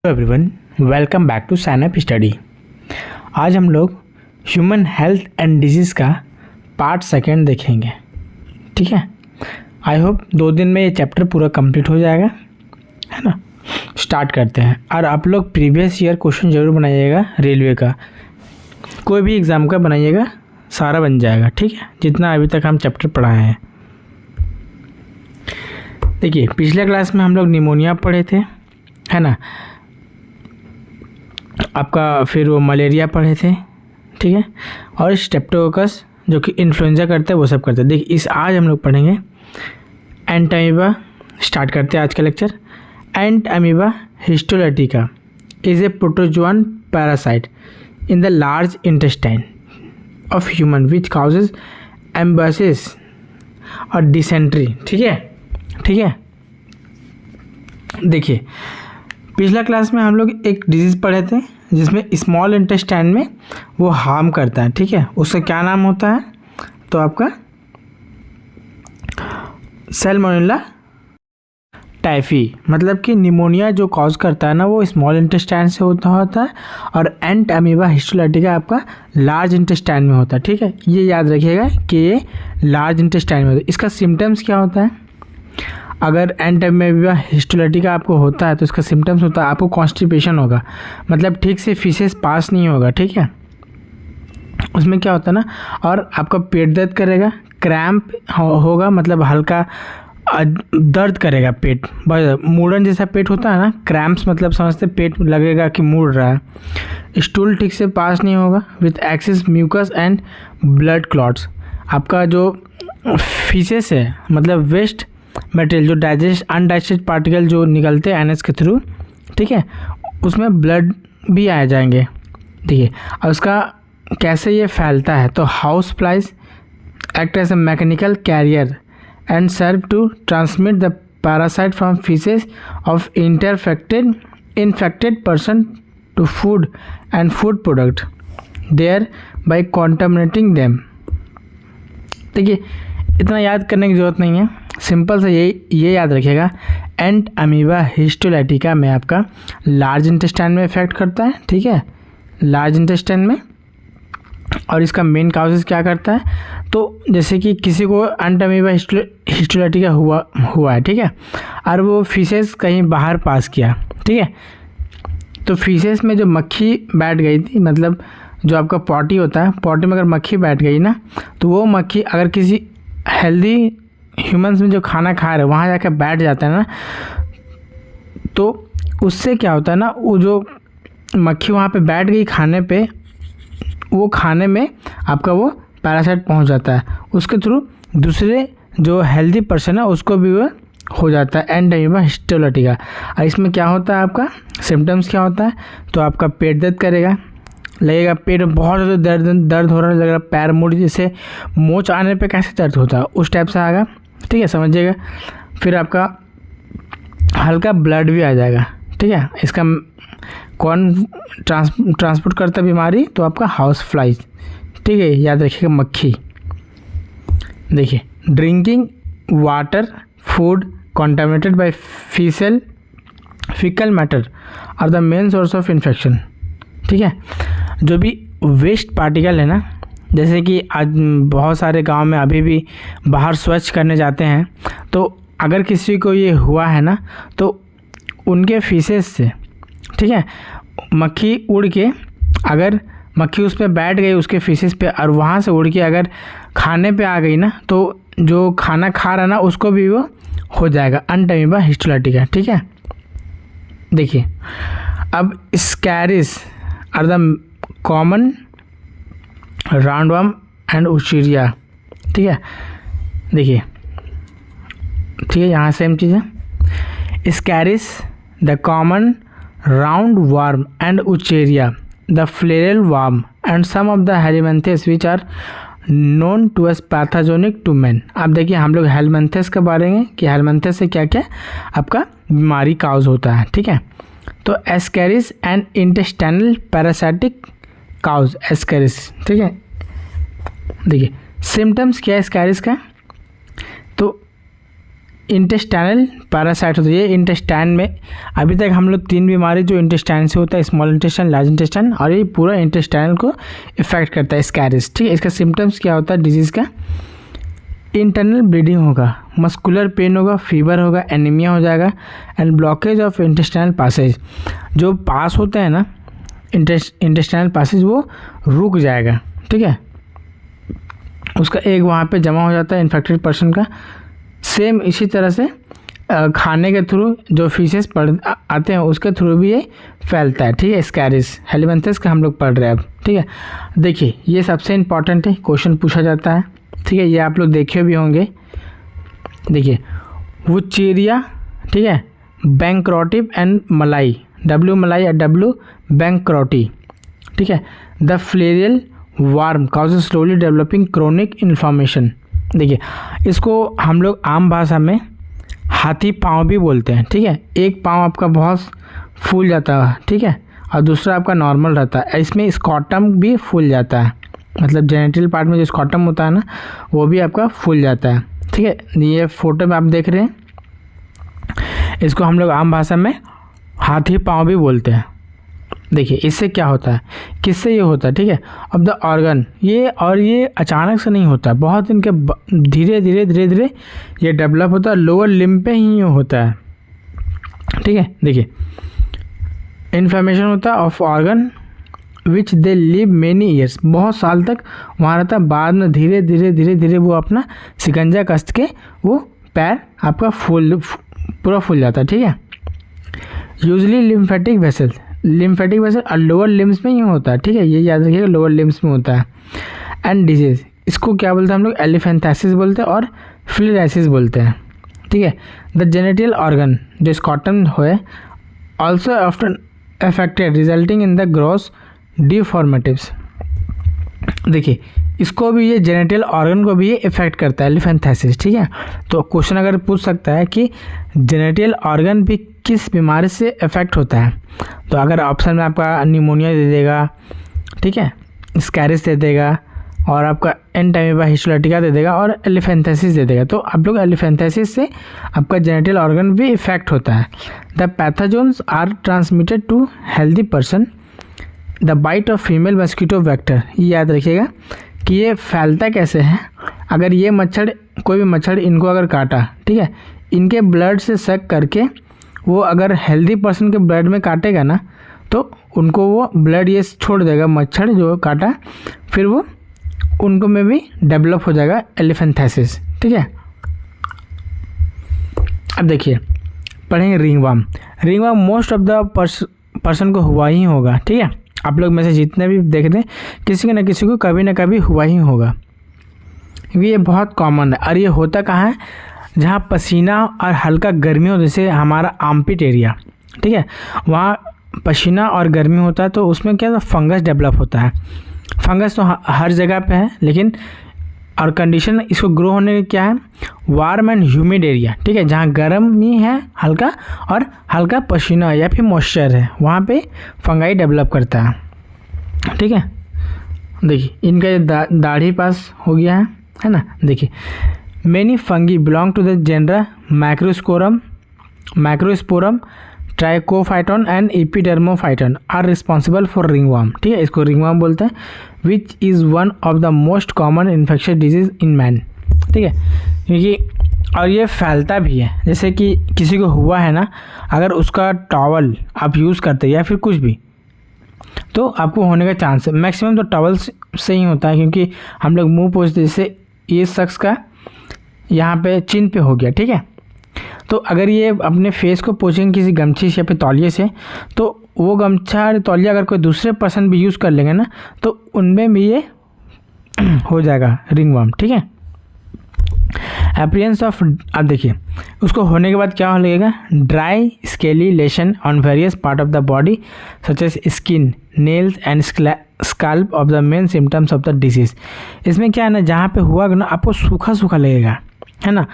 Everyone, welcome back to Sign Up Study. आज हम लोग ह्यूमन हेल्थ एंड डिजीज़ का पार्ट सेकेंड देखेंगे। ठीक है, आई होप 2 दिन में ये चैप्टर पूरा कंप्लीट हो जाएगा, है ना। स्टार्ट करते हैं। और आप लोग प्रीवियस ईयर क्वेश्चन ज़रूर बनाइएगा, रेलवे का कोई भी एग्ज़ाम का बनाइएगा, सारा बन जाएगा। ठीक है, जितना अभी तक हम चैप्टर पढ़ाए हैं। देखिए, पिछले क्लास में हम लोग निमोनिया पढ़े थे, है ना। आपका फिर वो मलेरिया पढ़े थे, ठीक है। और स्ट्रेप्टोकोकस जो कि इन्फ्लुएंजा करते हैं, वो सब करते हैं। देखिए, आज हम लोग पढ़ेंगे एंट अमीबा। स्टार्ट करते हैं आज का lecture. Entamoeba histolytica is a protozoan parasite in the large intestine of human which causes amoebiasis और डिसेंट्री। ठीक है। देखिए, पिछला क्लास में हम लोग एक डिजीज़ पढ़े थे जिसमें स्मॉल इंटेस्टाइन में वो हार्म करता है। ठीक है, उसका क्या नाम होता है? तो आपका सैल्मोनेला टाइफी। मतलब कि निमोनिया जो कॉज करता है ना, वो स्मॉल इंटेस्टाइन से होता है। और एंट अमीबा हिस्टोलाइटिका आपका लार्ज इंटेस्टाइन में होता है। ठीक है, ये याद रखिएगा कि ये लार्ज इंटेस्टाइन में होता है। इसका सिम्टम्स क्या होता है? अगर एंट अमीबा हिस्टोलाइटिका आपको होता है तो इसका सिम्टम्स होता है आपको कॉन्स्टिपेशन होगा, मतलब ठीक से फीसेस पास नहीं होगा। ठीक है, उसमें क्या होता है ना, और आपका पेट दर्द करेगा, क्रैम्प होगा, मतलब हल्का दर्द करेगा पेट, मुड़न जैसा पेट होता है ना, क्रैम्प्स मतलब समझते पेट लगेगा कि मुड़ रहा है। स्टूल ठीक से पास नहीं होगा with excess mucus and blood clots. आपका जो फीसेस है, मतलब वेस्ट मटेरियल जो अनडाइजेस्टेड पार्टिकल जो निकलते हैं एनएस के थ्रू, ठीक है, उसमें ब्लड भी आ जाएंगे। देखिए, और उसका कैसे ये फैलता है, तो house flies act as a mechanical carrier and serve to transmit the parasite from faeces of infected person to food and food product thereby contaminating them. देखिए, इतना याद करने की ज़रूरत नहीं है, सिंपल से ये याद रखिएगा। एंट अमीबा हिस्टोलाइटिका में आपका लार्ज इंटेस्टाइन में इफेक्ट करता है। ठीक है, लार्ज इंटेस्टाइन में। और इसका मेन काउजेस क्या करता है, तो जैसे कि किसी को एंट अमीबा हिस्टोलाइटिका हुआ है, ठीक है, और वो फीसेस कहीं बाहर पास किया, ठीक है, तो फीसेस में जो मक्खी बैठ गई थी, मतलब जो आपका पॉटी होता है, पॉटी में अगर मक्खी बैठ गई ना, तो वो मक्खी अगर किसी हेल्दी ह्यूमंस में जो खाना खा रहे वहाँ जाकर बैठ जाता है ना, तो उससे क्या होता है ना, वो जो मक्खी वहाँ पे बैठ गई खाने पे, वो खाने में आपका वो पैरासाइट पहुँच जाता है, उसके थ्रू दूसरे जो हेल्दी पर्सन है उसको भी वो हो जाता है एंट अमीबा हिस्टोलाइटिका। और इसमें क्या होता है, आपका सिम्टम्स क्या होता है, तो आपका पेट दर्द करेगा, लगेगा पेट में बहुत ज़्यादा दर्द हो रहा है, लगेगा पैर मुड़, जैसे मोच आने पे कैसे दर्द होता है उस टाइप से आएगा। ठीक है, समझिएगा। फिर आपका हल्का ब्लड भी आ जाएगा। ठीक है, इसका कौन ट्रांसपोर्ट करता बीमारी, तो आपका हाउस फ्लाइज। ठीक है, याद रखिएगा, मक्खी। देखिए, drinking water food contaminated by faecal matter are the main source of infection. ठीक है, जो भी वेस्ट पार्टिकल है ना, जैसे कि आज बहुत सारे गांव में अभी भी बाहर स्वच्छ करने जाते हैं, तो अगर किसी को ये हुआ है ना, तो उनके फीसेस से, ठीक है, मक्खी उड़ के, अगर मक्खी उस पर बैठ गई उसके फीसेस पे, और वहाँ से उड़ के अगर खाने पे आ गई ना, तो जो खाना खा रहा ना उसको भी वो हो जाएगा एंट अमीबा हिस्टोलाइटिका। ठीक है, देखिए, अब Ascaris are the common roundworm and Wuchereria. ठीक है, देखिए, ठीक है, यहाँ सेम चीज़ है। Ascaris the common round worm and Wuchereria the filarial worm and some of the helminths which are known to as pathogenic to man. अब देखिए, हम लोग हेलमेंथेस के बारे में कि हेलमेंथेस से क्या क्या आपका बीमारी काउज होता है। ठीक है, तो ascaris and intestinal parasitic cause ascaris. ठीक है, देखिए सिम्टम्स क्या है एस्कैरिस का, तो इंटेस्टाइनल पैरासाइट होता है। ये इंटेस्टाइन में अभी तक हम लोग 3 बीमारी जो इंटेस्टाइन से होता है, स्मॉल इंटेस्टाइन, लार्ज इंटेस्टाइन, और ये पूरा इंटेस्टाइनल को इफेक्ट करता है, स्कैरिस। ठीक है, इसका सिम्टम्स क्या होता है डिजीज़ का? इंटरनल ब्लीडिंग होगा, मस्कुलर पेन होगा, फीवर होगा, एनीमिया हो जाएगा, and blockage of intestinal passage. जो पास होते हैं ना इंटेस्टाइनल पासेज, वो रुक जाएगा। ठीक है, उसका एक वहाँ पे जमा हो जाता है इन्फेक्टेड पर्सन का। सेम इसी तरह से खाने के थ्रू जो फीसेस पड़ आते हैं उसके थ्रू भी ये फैलता है। ठीक है, स्कैरिस हेलिमेंथस का हम लोग पढ़ रहे हैं अब। ठीक है, देखिए ये सबसे इम्पॉर्टेंट है, क्वेश्चन पूछा जाता है। ठीक है, ये आप लोग देखे भी होंगे। देखिए वुचेरिया, ठीक है, बैंक्रोटिव एंड मलाई, डब्ल्यू मलाई और डब्ल्यू बैंक्रोटी। ठीक है, the filarial worm causes slowly developing chronic inflammation. देखिए इसको हम लोग आम भाषा में हाथी पाँव भी बोलते हैं। ठीक है, एक पाँव आपका बहुत फूल जाता है, ठीक है, और दूसरा आपका नॉर्मल रहता है। इसमें स्कॉटम भी फूल जाता है, मतलब जेनिटल पार्ट में जो स्कॉटम होता है ना, वो भी आपका फूल जाता है। ठीक है, ये फोटो में आप देख रहे हैं, इसको हम लोग आम भाषा में हाथी पाँव भी बोलते हैं। देखिए इससे क्या होता है, किससे ये होता है? ठीक है, अब द ऑर्गन, ये अचानक से नहीं होता, बहुत इनके धीरे धीरे ये डेवलप होता है, लोअर लिम्ब पे ही होता है। ठीक है, देखिए इन्फ्लेमेशन होता है of organ which they live many years, बहुत साल तक वहाँ रहता है। बाद में धीरे धीरे वो अपना शिकंजा कस के वो पैर आपका पूरा फूल जाता है। ठीक है, यूजली लिम्फेटिक वेसल और लोअर लिम्स में ही होता है। ठीक है, ये याद रखिएगा, लोअर लिम्स में होता है। एंड डिजीज, इसको क्या बोलते हैं हम लोग? एलिफेंथाइसिस बोलते हैं और फिलराइसिस बोलते हैं। ठीक है, द जेनिटल ऑर्गन जो स्कॉटम है also often affected resulting in the gross deformities. देखिए इसको भी, ये जेनिटल ऑर्गन को भी ये इफेक्ट करता है, एलिफेंथाइसिस। ठीक है, तो क्वेश्चन अगर पूछ सकता है कि जेनिटल ऑर्गन भी किस बीमारी से इफेक्ट होता है, तो अगर ऑप्शन में आपका निमोनिया दे देगा, ठीक है, स्कैरिस दे देगा, और आपका एंटामीबा हिस्टोलाइटिका दे देगा, और एलिफेंथाइसिस दे देगा, तो आप लोग एलिफेंथाइसिस से आपका जेनिटल ऑर्गन भी इफेक्ट होता है। The pathogens are transmitted to healthy person, the bite of female mosquito vector. ये याद रखिएगा कि ये फैलता कैसे है। अगर ये मच्छर, कोई भी मच्छर इनको अगर काटा, ठीक है, इनके ब्लड से सक करके वो अगर हेल्दी पर्सन के ब्लड में काटेगा ना, तो उनको वो ब्लड ये छोड़ देगा, मच्छर जो काटा, फिर वो उनको में भी डेवलप हो जाएगा एलिफेंथाइसिस। ठीक है, अब देखिए पढ़ेंगे ringworm. Ringworm most of the person को हुआ ही होगा। ठीक है, आप लोग में से जितने भी देख रहे हैं, किसी को ना किसी को कभी ना कभी हुआ ही होगा, क्योंकि ये बहुत कॉमन है। और ये होता कहाँ है? जहाँ पसीना और हल्का गर्मी हो, जैसे हमारा आर्मपिट एरिया, ठीक है, वहाँ पसीना और गर्मी होता है, तो उसमें क्या फंगस डेवलप होता है। फंगस तो हर जगह पे है, लेकिन और कंडीशन इसको ग्रो होने का क्या है? Warm and humid area. ठीक है, जहाँ गर्म ही है हल्का, और हल्का पसीना या फिर मॉइस्चर है, वहाँ पे फंगाई डेवलप करता है। ठीक है, देखिए इनका दाढ़ी पास हो गया है ना। देखिए many fungi belong to the genera Microsporum, Trichophyton and Epidermophyton are responsible for ringworm. ठीक है, इसको रिंगवर्म बोलते हैं, which is one of the most common infectious disease in man. ठीक है, क्योंकि और ये फैलता भी है, जैसे कि किसी को हुआ है ना, अगर उसका टॉवल आप यूज़ करते हैं या फिर कुछ भी, तो आपको होने का चांस है। मैक्सिमम तो टॉवल से ही होता है, क्योंकि हम लोग मुँह पोंछते, जैसे ये शख्स का यहाँ पे चिन पे हो गया। ठीक है, तो अगर ये अपने फेस को पोंछेंगे किसी गमछी से या फिर तौलिए से, तो वो गमछा और तौलिया अगर कोई दूसरे पर्सन भी यूज़ कर लेंगे ना, तो उनमें भी ये हो जाएगा रिंगवर्म। ठीक है, अपीयरेंस ऑफ, अब देखिए उसको होने के बाद क्या हो लगेगा? Dry scaly lesion on various part of the body such as skin, nails and scalp of the main symptoms of the disease. इसमें क्या है ना, जहाँ पे हुआ ना आपको सूखा सूखा लगेगा, है ना,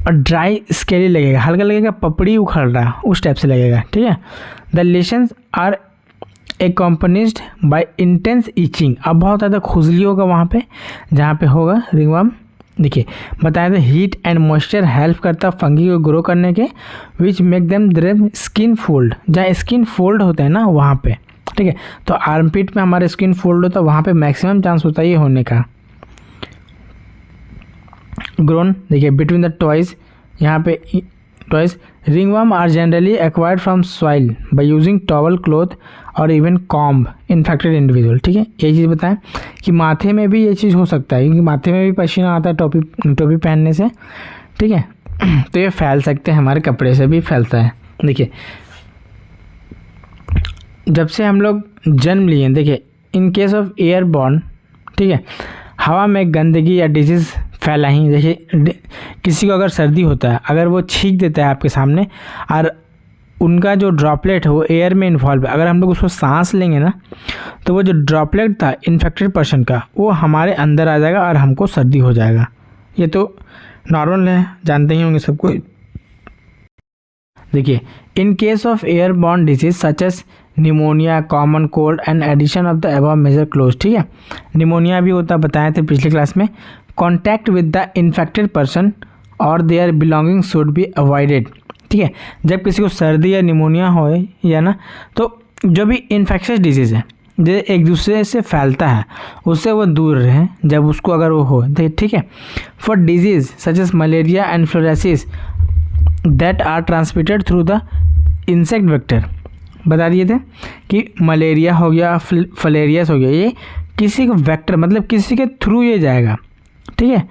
और ड्राई स्केली लगेगा, हल्का लगेगा पपड़ी उखड़ रहा है, उस टाइप से लगेगा। ठीक है, the lesions are accompanied by intense itching. अब बहुत ज़्यादा खुजली होगा वहाँ पे जहाँ पे होगा रिंगवर्म, देखिए बताया था हीट एंड मॉइस्चर हेल्प करता फंगी को ग्रो करने के, which make them their skin fold, जहाँ स्किन फोल्ड होते हैं ना वहाँ पे, ठीक है। तो आर्मपिट में हमारे स्किन फोल्ड होता है, वहाँ पे मैक्सिमम चांस होता है ये होने का। ग्रोन देखिए बिटवीन द टॉयज, यहाँ पे toys ringworm are generally acquired from soil by using towel, cloth और इवन कॉम्ब इन्फेक्टेड इंडिविजुअल, ठीक है। ये चीज़ बताएं कि माथे में भी ये चीज़ हो सकता है, क्योंकि माथे में भी पसीना आता है टोपी पहनने से, ठीक है। तो ये फैल सकते हैं, हमारे कपड़े से भी फैलता है। देखिए जब से हम लोग जन्म लिए, देखिए इन केस ऑफ एयरबॉर्न, ठीक है, हवा में गंदगी या डिजीज़ फैला ही, जैसे किसी को अगर सर्दी होता है, अगर वो छींक देता है आपके सामने और उनका जो ड्रॉपलेट है वो एयर में इन्वॉल्व है, अगर हम लोग उसको सांस लेंगे ना तो वो जो ड्रॉपलेट था इन्फेक्टेड पर्सन का वो हमारे अंदर आ जाएगा और हमको सर्दी हो जाएगा। ये तो नॉर्मल है, जानते ही होंगे सबको। देखिए in case of airborne disease such as pneumonia, common cold and addition of the above major close, ठीक है। निमोनिया भी होता बताए थे पिछले क्लास में। Contact with the infected person और their belonging should be avoided, ठीक है। जब किसी को सर्दी या निमोनिया हो या ना, तो जो भी इन्फेक्शियस डिजीज़ है जो एक दूसरे से फैलता है उससे वो दूर रहें जब उसको अगर वो हो, ठीक है। For disease such as malaria and filariasis that are transmitted through the insect vector, बता दिए थे कि मलेरिया हो गया, फलेरियस हो गया, ये किसी को वेक्टर मतलब किसी के थ्रू ये जाएगा, ठीक है।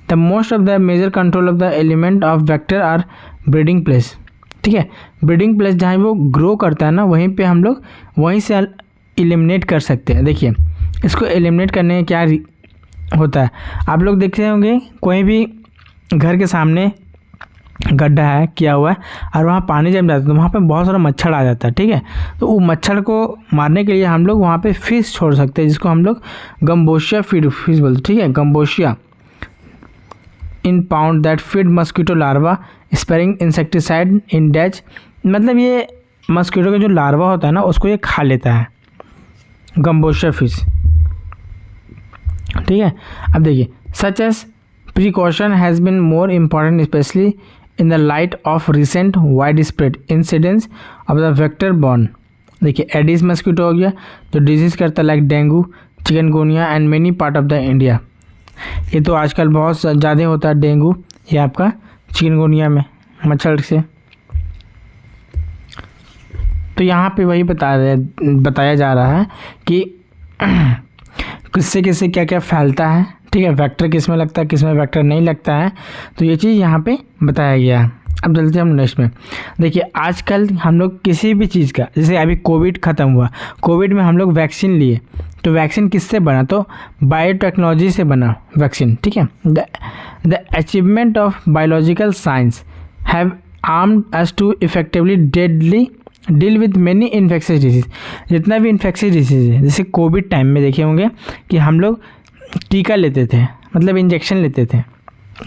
The most of the major control of the element of vector are breeding place, ठीक है। ब्रीडिंग प्लेस जहाँ वो ग्रो करता है ना, वहीं पे हम लोग वहीं से एलिमिनेट कर सकते हैं। देखिए इसको एलिमिनेट करने का क्या होता है, आप लोग देखते होंगे कोई भी घर के सामने गड्ढा है किया हुआ है और वहाँ पानी जम जाता है तो वहाँ पे बहुत सारा मच्छर आ जाता है, ठीक है। तो वो मच्छर को मारने के लिए हम लोग वहाँ पे फिश छोड़ सकते हैं, जिसको हम लोग गम्बोशिया फिश बोलते, ठीक है। Gambusia in pond that feed mosquito larva spraying insecticide in ditch, मतलब ये मस्कीटो का जो लार्वा होता है ना उसको ये खा लेता है, गम्बोशिया फिश, ठीक है। अब देखिए such as precaution has been more important specially in the light of recent wide spread incidence of the vector borne. देखिए एडिस मस्कीटो हो गया जो डिजीज़ करता है like dengue, chikungunya and many part of the India. ये तो आजकल बहुत ज़्यादा होता है डेंगू, ये आपका चिकनगुनिया में मच्छर से। तो यहाँ पे वही बताया जा रहा है कि किससे किससे क्या क्या फैलता है, ठीक है। वेक्टर किस में लगता है, किस में वेक्टर नहीं लगता है, तो ये चीज़ यहाँ पे बताया गया है। अब चलते हैं हम नेक्स्ट में। देखिए आजकल हम लोग किसी भी चीज़ का, जैसे अभी कोविड ख़त्म हुआ, कोविड में हम लोग वैक्सीन लिए, तो वैक्सीन किससे बना, तो बायोटेक्नोलॉजी से बना वैक्सीन, ठीक है। The achievement of biological science have armed us to effectively deal with many infectious disease. जितना भी इन्फेक्शियस डिजीज़ है, जैसे कोविड टाइम में देखे होंगे कि हम लोग टीका लेते थे, मतलब इंजेक्शन लेते थे,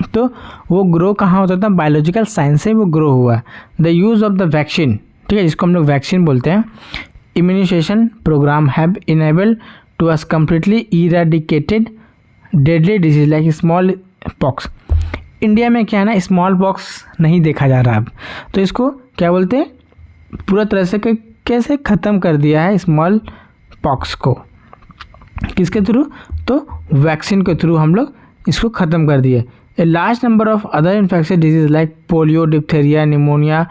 तो वो ग्रो कहाँ होता था, बायोलॉजिकल साइंस से वो ग्रो हुआ। The use of the vaccine, ठीक है, जिसको हम लोग वैक्सीन बोलते हैं, immunization programme have enabled to us completely eradicated deadly disease like small pox. India में क्या है ना, स्मॉल पॉक्स नहीं देखा जा रहा अब, तो इसको क्या बोलते हैं, पूरा तरह से कैसे ख़त्म कर दिया है स्मॉल पॉक्स को, किसके थ्रू, तो वैक्सीन के थ्रू हम लोग इसको ख़त्म कर दिए। A large number of other infectious disease like polio, diphtheria, pneumonia,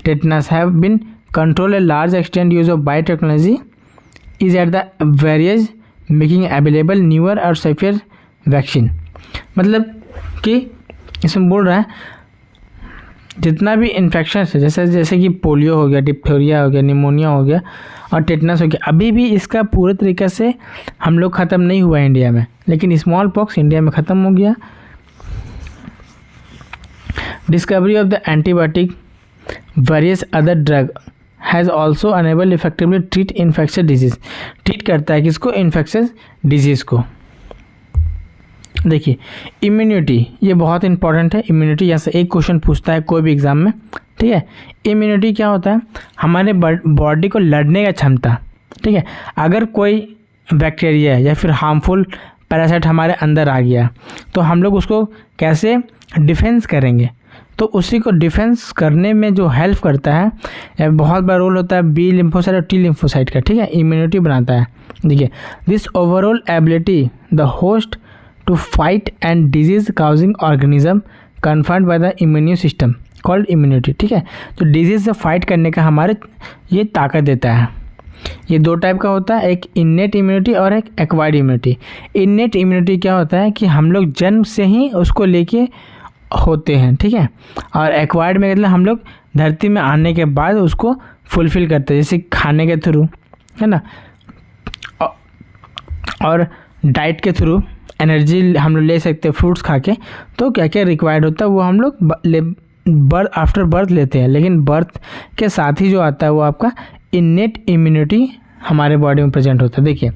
tetanus have been control. A large extent use of biotechnology is at the various making available newer और सेफियर vaccine. मतलब कि इसमें बोल रहा है जितना भी इन्फेक्शन है, जैसे कि पोलियो हो गया, डिप्थेरिया हो गया, निमोनिया हो गया और टेटनस हो गया, अभी भी इसका पूरे तरीके से हम लोग ख़त्म नहीं हुआ है इंडिया में, लेकिन स्मॉल पॉक्स इंडिया में ख़त्म हो गया। Discovery of the antibiotic various other drug has also enable effectively treat infectious disease. Treat करता है किसको, इन्फेक्शियस डिजीज़ को। देखिए इम्यूनिटी, ये बहुत इंपॉर्टेंट है। इम्यूनिटी यहाँ से एक क्वेश्चन पूछता है कोई भी एग्ज़ाम में, ठीक है। इम्यूनिटी क्या होता है, हमारे बॉडी को लड़ने का क्षमता, ठीक है। अगर कोई बैक्टीरिया या फिर हार्मफुल पैरासाइट हमारे अंदर आ गया, तो हम लोग उसको कैसे डिफेंस करेंगे। तो उसी को डिफेंस करने में जो हेल्प करता है, बहुत बड़ा रोल होता है बी लिम्फोसाइट और टी लिम्फोसाइट का, ठीक है, इम्यूनिटी बनाता है। देखिए, this overall ability the host to fight and disease causing organism conferred by the immune system called immunity, ठीक है। तो डिजीज से फाइट करने का हमारे ये ताकत देता है। ये दो टाइप का होता है, एक इन्नेट इम्यूनिटी और एक एक्वायर्ड इम्यूनिटी। इन्नेट इम्यूनिटी क्या होता है कि हम लोग जन्म से ही उसको लेके होते हैं, ठीक है, और एक्वायर्ड में मतलब हम लोग धरती में आने के बाद उसको फुलफिल करते हैं, जैसे खाने के थ्रू, है ना, और डाइट के थ्रू एनर्जी हम लोग ले सकते हैं फ्रूट्स खा के। तो क्या क्या रिक्वायर्ड होता है वो हम लोग बर्थ आफ्टर बर्थ लेते हैं, लेकिन बर्थ के साथ ही जो आता है वो आपका इन्नेट इम्यूनिटी हमारे बॉडी में प्रेजेंट होता है। देखिए,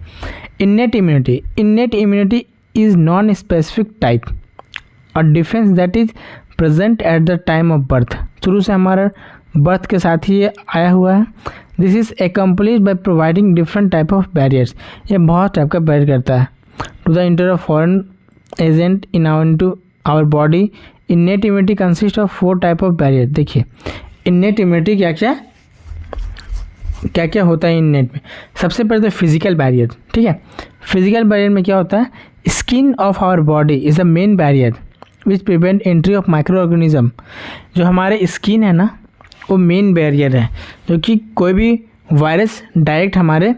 innate immunity is non specific type और defence that is present at the time of birth. शुरू से हमारा बर्थ के साथ ही ये आया हुआ है। This is accomplished by providing different type of barriers. ये बहुत टाइप का बैरियर करता है to the enter of foreign agent into our body. Innate immunity consist of 4 type of barrier. देखिए, इन्नेट इम्यूनिटी क्या क्या होता है इन्नेट में। सबसे पहले तो फिजिकल बैरियर, ठीक है। फिजिकल बैरियर में क्या होता है, skin of our body is the main barrier which prevent entry of micro organism. जो हमारे स्किन है ना, वो मेन बैरियर है, जो कि कोई भी वायरस डायरेक्ट हमारे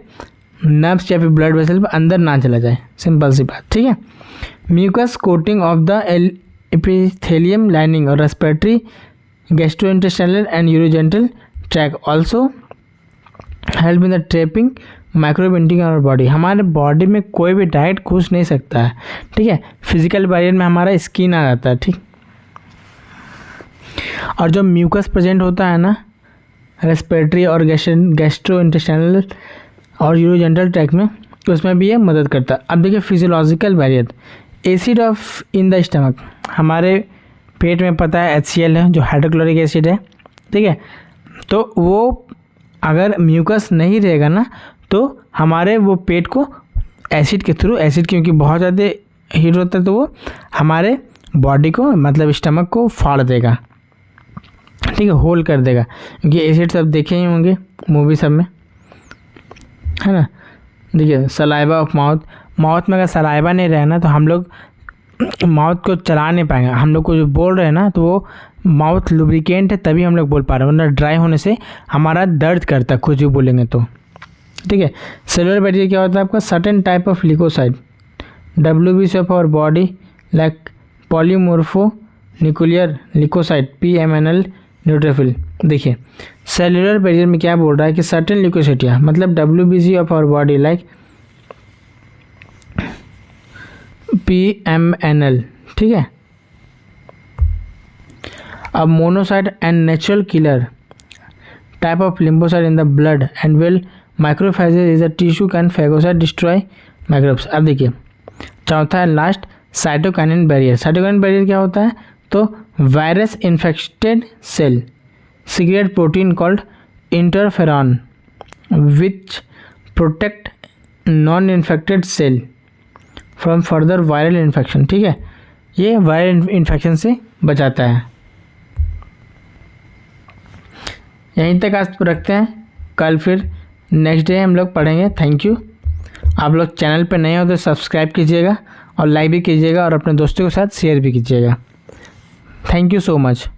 नर्व्स या फिर ब्लड वेसल पर अंदर ना चला जाए, सिंपल सी बात, ठीक है। Mucus coating of the epithelium lining और respiratory gastrointestinal and urogenital tract also help in the trapping microbe entering our body. हमारे बॉडी में कोई भी डायरेक्ट घुस नहीं सकता है, ठीक है। फिजिकल बैरियर में हमारा स्किन आ जाता है, ठीक। और जो म्यूकस प्रेजेंट होता है ना रेस्पिरेटरी और गैस्ट्रोइंटेस्टाइनल और यूरोजेंटल ट्रैक में, तो उसमें भी ये मदद करता है। अब देखिए, physiological barrier, acid of in the stomach. हमारे पेट में पता है HCl है, जो हाइड्रोक्लोरिक एसिड है, ठीक है। तो वो अगर म्यूकस नहीं रहेगा ना, तो हमारे वो पेट को एसिड के थ्रू, एसिड क्योंकि बहुत ज़्यादा हीट होता है, तो वो हमारे बॉडी को मतलब स्टमक को फाड़ देगा, ठीक है, होल कर देगा। क्योंकि एसिड सब देखे ही होंगे मूवी सब में, है ना। देखिए, सलाइवा ऑफ माउथ में अगर सलाइवा नहीं रहे ना, तो हम लोग माउथ को चला नहीं पाएंगे। हम लोग को जो बोल रहे हैं ना, तो वो माउथ लुब्रिकेंट है तभी हम लोग बोल पा रहे हैं, वरना ड्राई होने से हमारा दर्द करता है कुछ भी बोलेंगे तो, ठीक है। सेलुलर बैरियर क्या होता है आपका, certain type of leucocyte WBC of our body like polymorphonuclear leucocyte PMNL neutrophil. देखिए, सेलुलर बैरियर में क्या बोल रहा है कि सर्टेन लिकोसाइटिया मतलब WBC of our body like PMNL, ठीक है। अब monocyte and natural killer type of lymphocyte in the blood and well microphages is a tissue can phagocyte destroy microbes. अब देखिए, चौथा है last, cytokinin barrier. Cytokinin barrier क्या होता है, तो virus infected cell secrete protein called interferon which protect non infected cell from further viral infection, ठीक है। ये वायरल इन्फेक्शन से बचाता है। यहीं तक आज रखते हैं, कल फिर नेक्स्ट डे हम लोग पढ़ेंगे। Thank you. आप लोग चैनल पर नए हो तो सब्सक्राइब कीजिएगा और लाइक भी कीजिएगा और अपने दोस्तों के साथ शेयर भी कीजिएगा। Thank you so much.